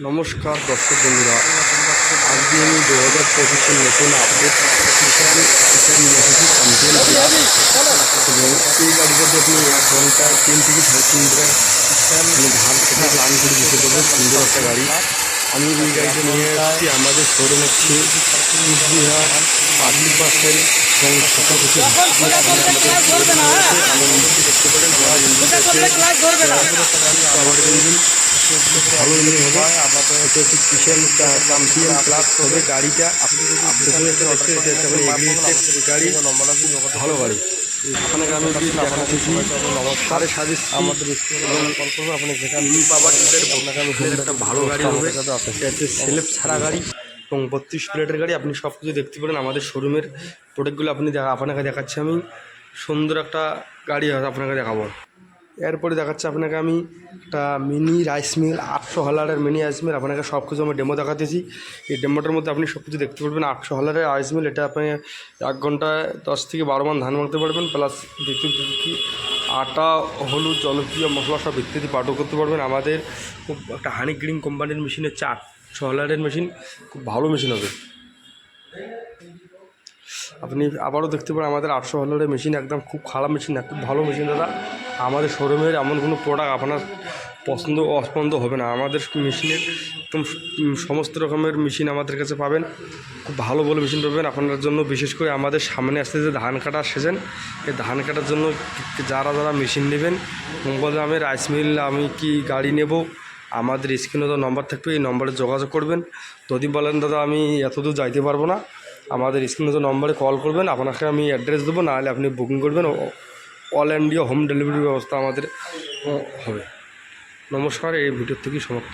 নমস্কার দর্শক বন্ধুরা, আজকে আমি 2025-এর নতুন আপডেট কিষান নিয়ে এসেছি চ্যাম্পিয়ন প্লাস। এবং এই গাড়িটাতে আপনি 1 ঘন্টায় 3 থেকে 3.5 ঘন্টা ধান খেতে প্ল্যান করে দিতে পারবেন। সুন্দর একটা গাড়ি। আমি এই গাড়িটা নিয়ে এসেছি আমাদের শোরুম হচ্ছে কুচবিহার 80% এবং সকল কিছু দেখতে পারেন। আমাদের ইঞ্জিন ভালো ইঞ্জিন হবে। এটা হচ্ছে কিষান চ্যাম্পিয়ন প্লাস হবে গাড়িটা। এটা একটা গাড়ি, ভালো গাড়ি। আপনাকে আমি দেখাচ্ছি 7.5 আমাদের আপনি একটা ভালো গাড়ি হবে। এটা হচ্ছে সেলফ ছাড়া গাড়ি এবং 32 প্লেটের গাড়ি। আপনি সব কিছু দেখতে পারেন আমাদের শোরুমের প্রোডাক্টগুলো আপনাকে দেখাচ্ছি। আমি সুন্দর একটা গাড়ি আপনাকে দেখাবো। এরপরে দেখাচ্ছি আপনাকে আমি একটা মিনি রাইস মিল, 800 হলারের মিনি রাইস মিল। আপনাকে সব কিছু আমি ডেমো দেখাতেছি। এই ডেমোটার মধ্যে আপনি সব কিছু দেখতে পারবেন। 800 হলারের রাইস মিল, এটা আপনি 1 ঘন্টায় 10 থেকে 12 মান ধান মাখতে পারবেন। প্লাস কি আটা, হলুদ, জনপ্রিয় মশলা সব ইত্যাদি পাঠও করতে পারবেন। আমাদের খুব একটা হানি গ্রিন কোম্পানির মেশিন হচ্ছে 800 হলারের মেশিন, খুব ভালো মেশিন হবে। আপনি আবারও দেখতে পারেন আমাদের 800 হলারের মেশিন একদম খুব খারাপ মেশিন না, খুব ভালো মেশিন দাদা। আমাদের শোরুমের এমন কোনো প্রোডাক্ট আপনার পছন্দ অপছন্দ হবে না। আমাদের মেশিনের একদম সমস্ত রকমের মেশিন আমাদের কাছে পাবেন। খুব ভালো ভালো মেশিন পাবেন আপনার জন্য। বিশেষ করে আমাদের সামনে আসতে যে ধান কাটার সিজন, এই ধান কাটার জন্য যারা যারা মেশিন নেবেন, বলে আমি রাইস মিল, আমি কি গাড়ি নেব, আমাদের স্ক্রিনে তো নম্বর থাকবে, এই নম্বরে যোগাযোগ করবেন। যদি বলেন দাদা আমি এতদূর যাইতে পারবো না, আমাদের স্ক্রিনে তো নম্বরে কল করবেন, আপনাকে আমি অ্যাড্রেস দেবো, নাহলে আপনি বুকিং করবেন। অল ইন্ডিয়া হোম ডেলিভারির ব্যবস্থা আমাদের হবে। নমস্কার, এই ভিডিওর থেকেই সমাপ্ত।